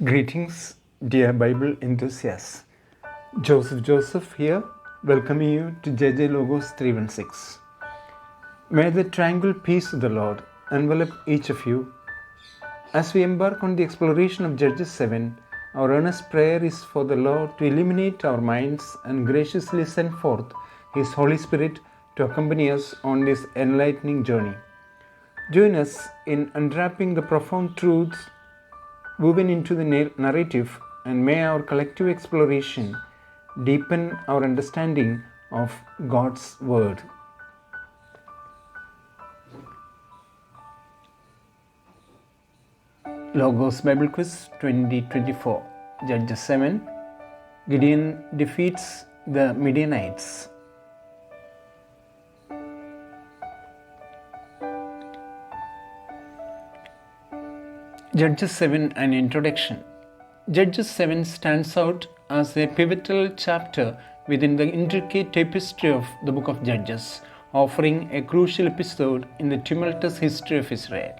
Greetings, dear Bible enthusiasts. Joseph here, welcoming you to JJ Logos 316. May the tranquil peace of the Lord envelop each of you. As we embark on the exploration of Judges 7, our earnest prayer is for the Lord to illuminate our minds and graciously send forth His Holy Spirit to accompany us on this enlightening journey. Join us in unwrapping the profound truths woven into the narrative, and may our collective exploration deepen our understanding of God's Word. Logos Bible Quiz 2024, Judges 7. Gideon defeats the Midianites. Judges 7, an introduction. Judges 7 stands out as a pivotal chapter within the intricate tapestry of the book of Judges, offering a crucial episode in the tumultuous history of Israel.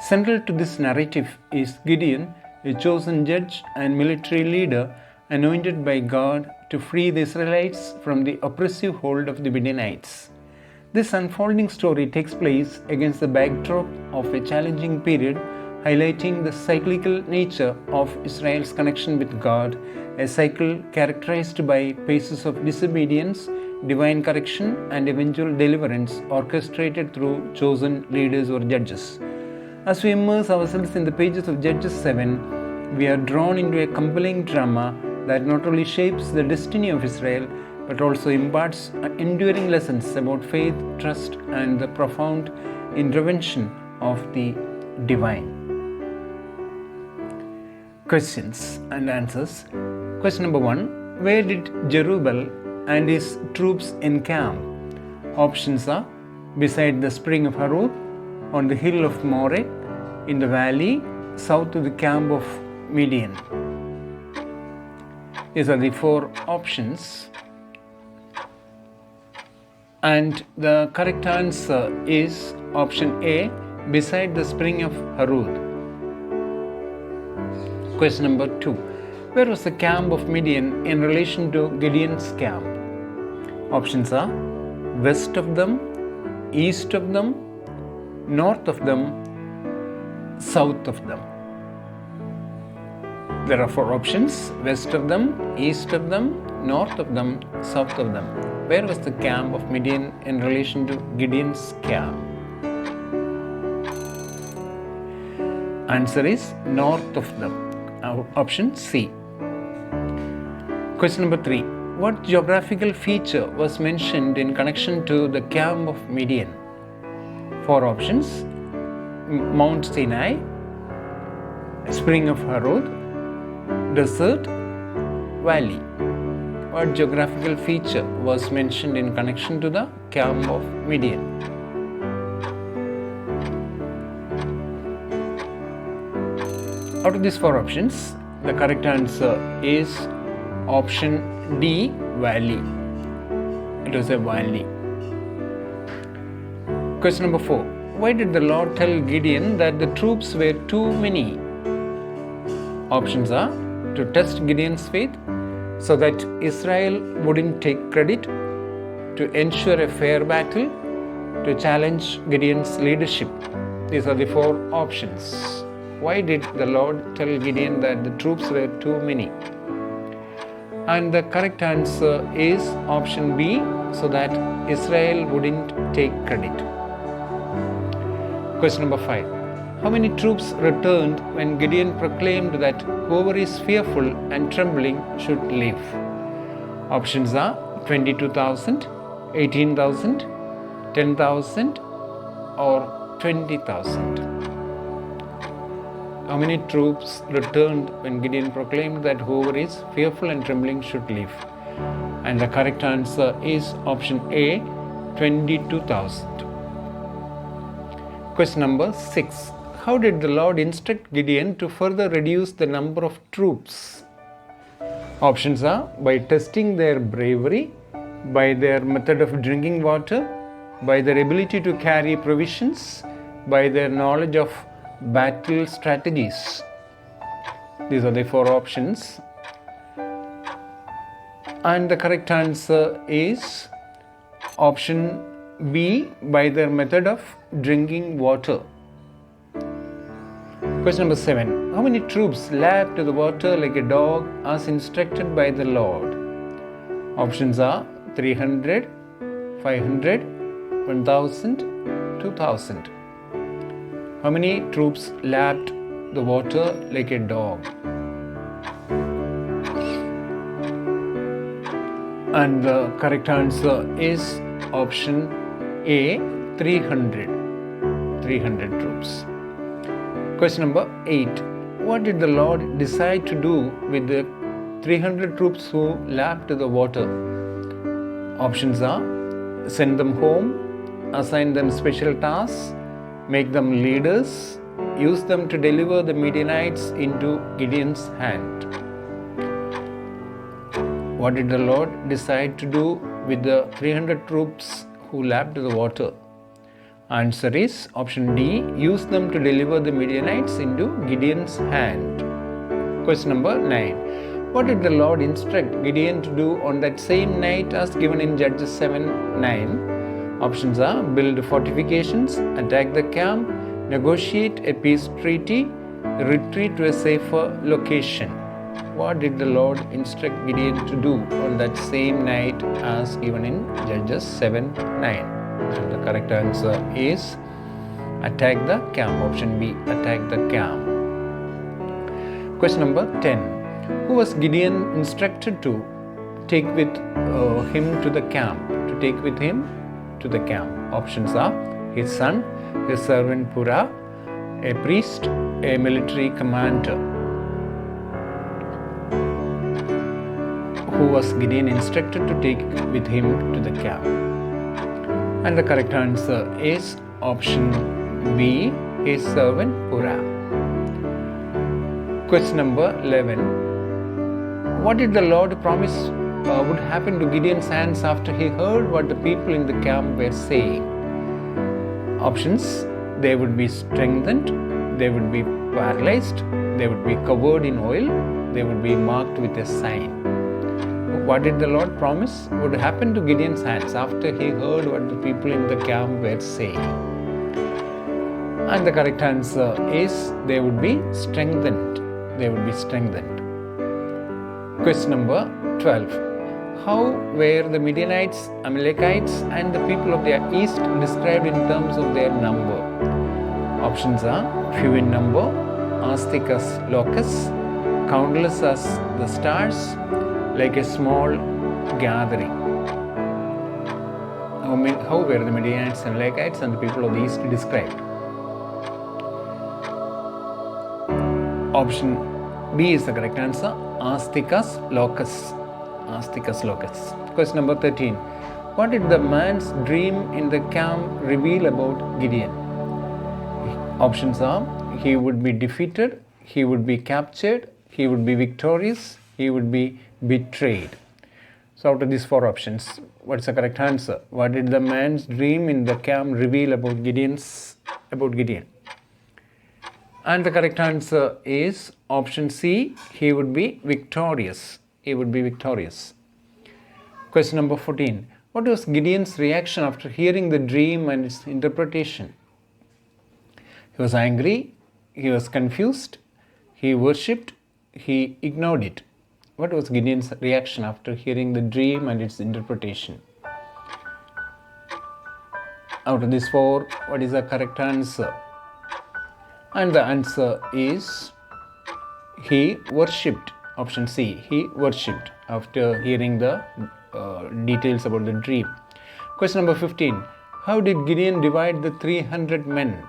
Central to this narrative is Gideon, a chosen judge and military leader anointed by God to free the Israelites from the oppressive hold of the Midianites. This unfolding story takes place against the backdrop of a challenging period, highlighting the cyclical nature of Israel's connection with God, a cycle characterized by phases of disobedience, divine correction, and eventual deliverance orchestrated through chosen leaders or judges. As we immerse ourselves in the pages of Judges 7, we are drawn into a compelling drama that not only shapes the destiny of Israel, but also imparts enduring lessons about faith, trust, and the profound intervention of the divine. Questions and answers. Question number 1. Where did Jerubbaal and his troops encamp? Options are beside the spring of Harod, on the hill of Moreh, in the valley south of the camp of Midian. These are the 4 options. And the correct answer is option A, beside the spring of Harod. Question number 2. Where was the camp of Midian in relation to Gideon's camp? Options are west of them, east of them, north of them, south of them. There are 4 options: west of them, east of them, north of them, south of them. Where was the camp of Midian in relation to Gideon's camp? Answer is north of them. Option C. Question number 3. What geographical feature was mentioned in connection to the camp of Midian? 4 options: Mount Sinai, spring of Harod, desert, valley. What geographical feature was mentioned in connection to the camp of Midian? Out of these 4 options, the correct answer is option D, valley. It was a valley. Question number 4. Why did the Lord tell Gideon that the troops were too many? Options are to test Gideon's faith, so that Israel wouldn't take credit, to ensure a fair battle, to challenge Gideon's leadership. These are the 4 options. Why did the Lord tell Gideon that the troops were too many? And the correct answer is option B, so that Israel wouldn't take credit. Question number 5. How many troops returned when Gideon proclaimed that whoever is fearful and trembling should leave? Options are 22,000, 18,000, 10,000, or 20,000. How many troops returned when Gideon proclaimed that whoever is fearful and trembling should leave? And the correct answer is option A, 22,000. Question number 6. How did the Lord instruct Gideon to further reduce the number of troops? Options are by testing their bravery, by their method of drinking water, by their ability to carry provisions, by their knowledge of battle strategies. These are the four options. And the correct answer is option B, by their method of drinking water. Question number 7. How many troops lapped the water like a dog as instructed by the Lord? Options are 300, 500, 1000, 2000. How many troops lapped the water like a dog? And the correct answer is option A, 300. 300 troops. Question number 8. What did the Lord decide to do with the 300 troops who lapped the water? Options are send them home, assign them special tasks, make them leaders, use them to deliver the Midianites into Gideon's hand. What did the Lord decide to do with the 300 troops who lapped the water? Answer is option D, use them to deliver the Midianites into Gideon's hand. Question number 9. What did the Lord instruct Gideon to do on that same night as given in Judges 7:9? Options are build fortifications, attack the camp, negotiate a peace treaty, retreat to a safer location. What did the Lord instruct Gideon to do on that same night as given in Judges 7:9? And the correct answer is attack the camp. Option B, attack the camp. Question number 10. Who was Gideon instructed to take with him to the camp? To take with him to the camp. Options are his son, his servant Purah, a priest, a military commander. Who was Gideon instructed to take with him to the camp? And the correct answer is option B, his servant Purah. Question number 11. What did the Lord promise would happen to Gideon's hands after he heard what the people in the camp were saying? Options: they would be strengthened, they would be paralyzed, they would be covered in oil, they would be marked with a sign. What did the Lord promise would happen to Gideon's hands after he heard what the people in the camp were saying? And the correct answer is they would be strengthened. They would be strengthened. Question number 12. How were the Midianites, Amalekites, and the people of the east described in terms of their number? Options are few in number, as thick as locusts, countless as the stars, like a small gathering. How were the Midianites, Amalekites, and the people of the east described? Option B is the correct answer, as thick as locusts. As thick as locusts. Question number 13. What did the man's dream in the camp reveal about Gideon? Options are he would be defeated, he would be captured, he would be victorious, he would be betrayed. So out of these four options, what is the correct answer? What did the man's dream in the camp reveal about Gideon? And the correct answer is option C, he would be victorious. He would be victorious. Question number 14. What was Gideon's reaction after hearing the dream and its interpretation? He was angry, he was confused, he worshipped, he ignored it. What was Gideon's reaction after hearing the dream and its interpretation? Out of these four, what is the correct answer? And the answer is he worshipped. Option C, he worshipped after hearing the details about the dream. Question number 15. How did Gideon divide the 300 men?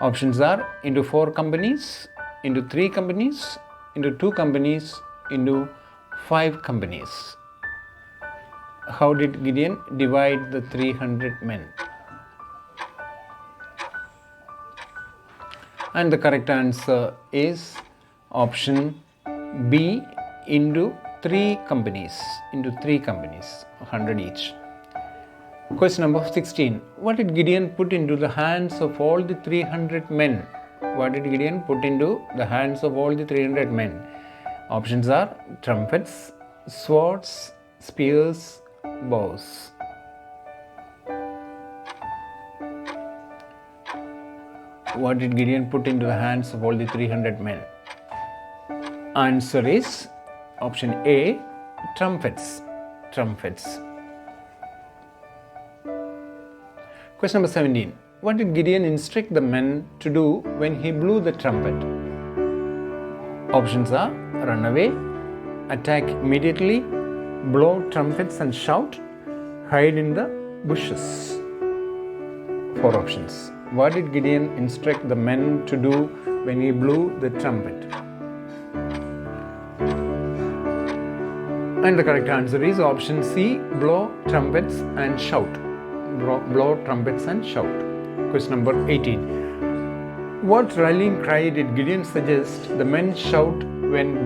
Options are into 4 companies, into 3 companies, into 2 companies, into 5 companies. How did Gideon divide the 300 men? And the correct answer is option B, into 3 companies, 100 each. Question number 16. What did Gideon put into the hands of all the 300 men What did Gideon put into the hands of all the 300 men? Options are trumpets, swords, spears, bows. What did Gideon put into the hands of all the 300 men? Answer is option A, trumpets. Trumpets. Question number 17. What did Gideon instruct the men to do when he blew the trumpet? Options are run away, attack immediately, blow trumpets and shout, hide in the bushes. 4 options. What did Gideon instruct the men to do when he blew the trumpet? And the correct answer is option C, blow trumpets and shout. Blow trumpets and shout. Question number 18. What rallying cry did Gideon suggest the men shout when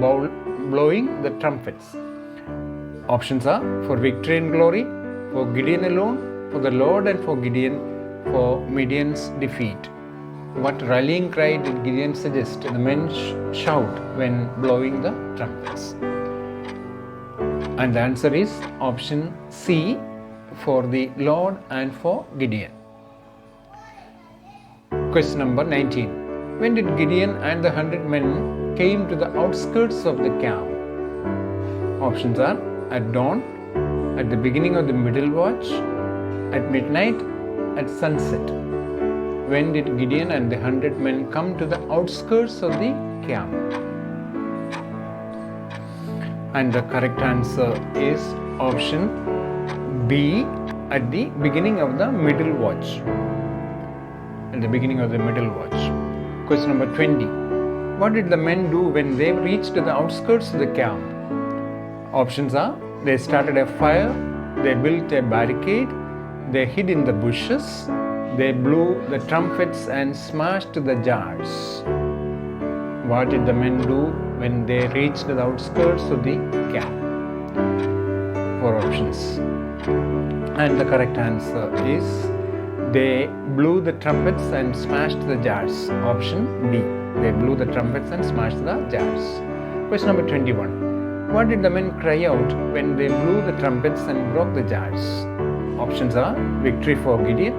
blowing the trumpets? Options are for victory and glory, for Gideon alone, for the Lord, and for Gideon for Midian's defeat. What rallying cry did Gideon suggest the men shout when blowing the trumpets? And the answer is option C, for the Lord and for Gideon. Question number 19. When did Gideon and the 100 men came to the outskirts of the camp? Options are at dawn, at the beginning of the middle watch, at midnight, at sunset. When did Gideon and the 100 men come to the outskirts of the camp? And the correct answer is option B, at the beginning of the middle watch. At the beginning of the middle watch. Question number 20. What did the men do when they reached the outskirts of the camp? Options are they started a fire, they built a barricade, they hid in the bushes, they blew the trumpets and smashed the jars. What did the men do when they reached the outskirts of the camp? 4 options. And the correct answer is they blew the trumpets and smashed the jars. Option B. They blew the trumpets and smashed the jars. Question number 21. What did the men cry out when they blew the trumpets and broke the jars? Options are victory for Gideon,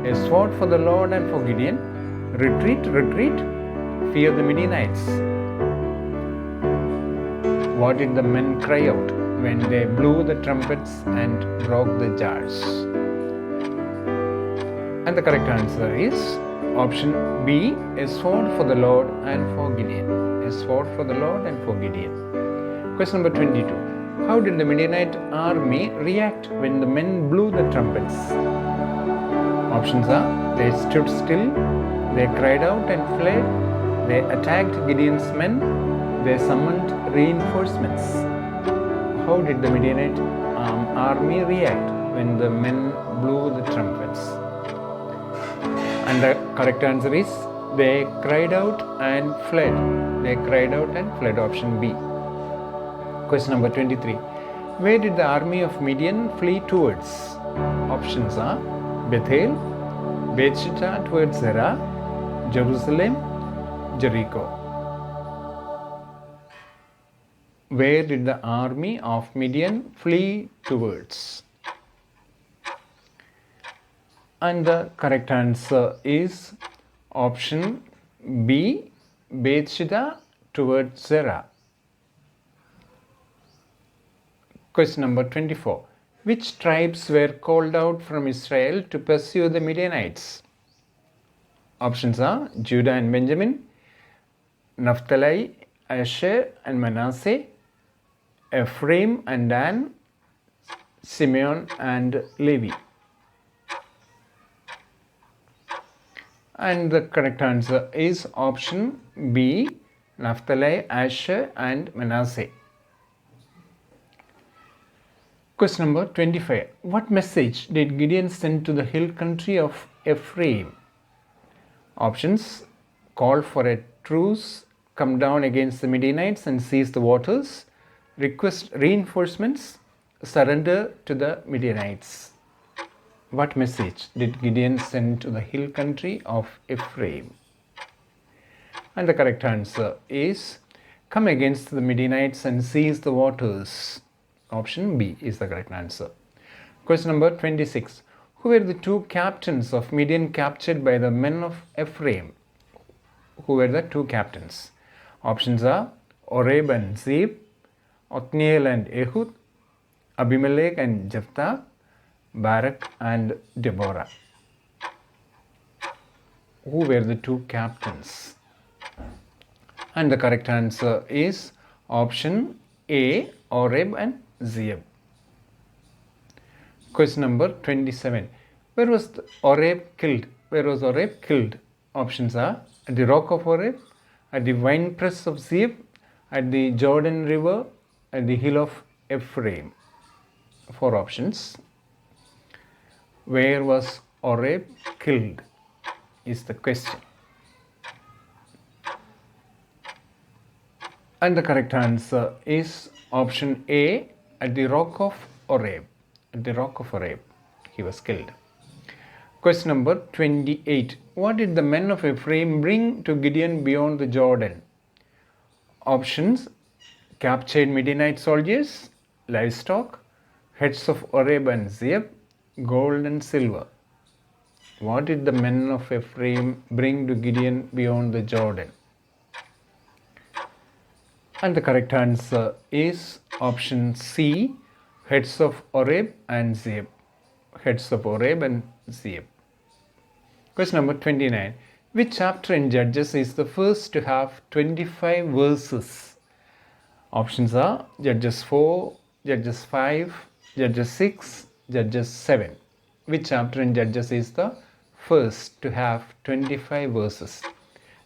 a sword for the Lord and for Gideon, retreat, retreat, fear the Midianites. What did the men cry out when they blew the trumpets and broke the jars? And the correct answer is option B, a sword for the Lord and for Gideon. A sword for the Lord and for Gideon. Question number 22. How did the Midianite army react when the men blew the trumpets? Options are they stood still, they cried out and fled, they attacked Gideon's men, they summoned reinforcements. How did the Midianite army react when the men blew the trumpets? And the correct answer is they cried out and fled. They cried out and fled. Option B. Question number 23. Where did the army of Midian flee towards? Options are Bethel, Bethshittah towards Zerah, Jerusalem, Jericho. Where did the army of Midian flee towards? And the correct answer is option B, Bethshittah towards Zerah. Question number 24. Which tribes were called out from Israel to pursue the Midianites? Options are Judah and Benjamin, Naphtali, Asher and Manasseh, Ephraim and Dan, Simeon and Levi. And the correct answer is option B, Naphtali, Asher and Manasseh. Question number 25. What message did Gideon send to the hill country of Ephraim? Options: call for a truce, come down against the Midianites and seize the waters, request reinforcements, surrender to the Midianites. What message did Gideon send to the hill country of Ephraim? And the correct answer is come against the Midianites and seize the waters. Option B is the correct answer. Question number 26. Who were the two captains of Midian captured by the men of Ephraim? Who were the two captains? Options are Oreb and Zeeb, Othniel and Ehud, Abimelech and Jephthah, Barak and Deborah. Who were the two captains? And the correct answer is option A, Oreb and Zeeb. Question number 27. Where was Oreb killed? Where was Oreb killed? Options are at the rock of Oreb, at the winepress of Zeeb, at the Jordan River, at the hill of Ephraim. 4 options. Where was Oreb killed is the question. And the correct answer is option A, at the rock of Oreb. At the rock of Oreb, he was killed. Question number 28. What did the men of Ephraim bring to Gideon beyond the Jordan? Options: captured Midianite soldiers, livestock, heads of Oreb and Zeeb, gold and silver. What did the men of Ephraim bring to Gideon beyond the Jordan? And the correct answer is option C, heads of Oreb and Zeeb. Heads of Oreb and Zeeb. Question number 29. Which chapter in Judges is the first to have 25 verses? Options are Judges 4, Judges 5, Judges 6, Judges 7. Which chapter in Judges is the first to have 25 verses?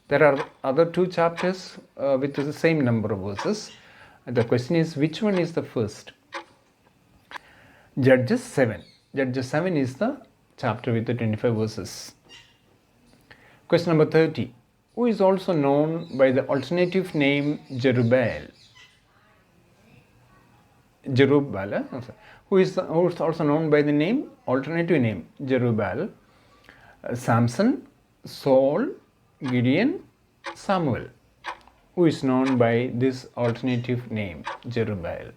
There are other 2 chapters with the same number of verses. The question is, which one is the first? Judges 7. Judges 7 is the chapter with the 25 verses. Question number 30. Who is also known by the alternative name Jerubbaal? Jerubbaal. Who is also known by the name, alternative name Jerubbaal? Samson, Saul, Gideon, Samuel. Who is known by this alternative name Jerubbaal?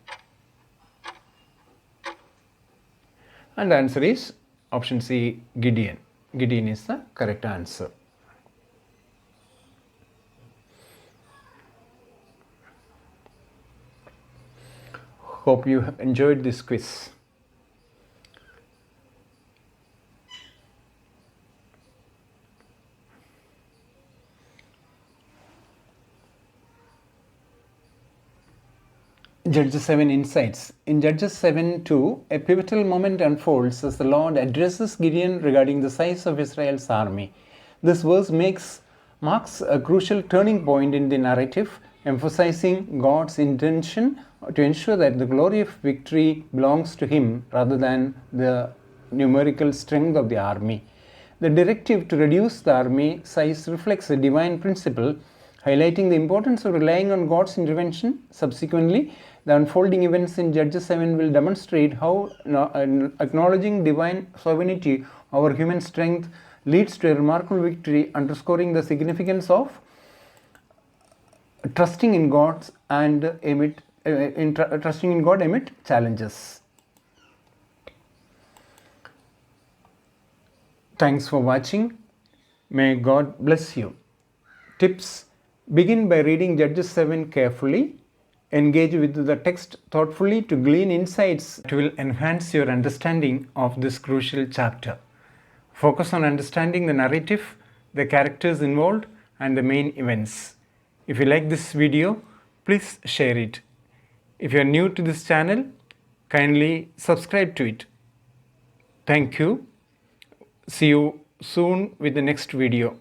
And the answer is option C, Gideon. Gideon is the correct answer. Hope you have enjoyed this quiz. Judges 7 insights. In Judges 7:2, a pivotal moment unfolds as the Lord addresses Gideon regarding the size of Israel's army. This verse marks a crucial turning point in the narrative, emphasizing God's intention to ensure that the glory of victory belongs to Him rather than the numerical strength of the army. The directive to reduce the army size reflects a divine principle, highlighting the importance of relying on God's intervention. Subsequently, the unfolding events in Judges 7 will demonstrate how acknowledging divine sovereignty over human strength leads to a remarkable victory, underscoring the significance of trusting in God amid challenges. Thanks for watching. May God bless you. Tips: begin by reading Judges 7 carefully. Engage with the text thoughtfully to glean insights that will enhance your understanding of this crucial chapter. Focus on understanding the narrative, the characters involved, and the main events. If you like this video, please share it. If you are new to this channel, kindly subscribe to it. Thank you. See you soon with the next video.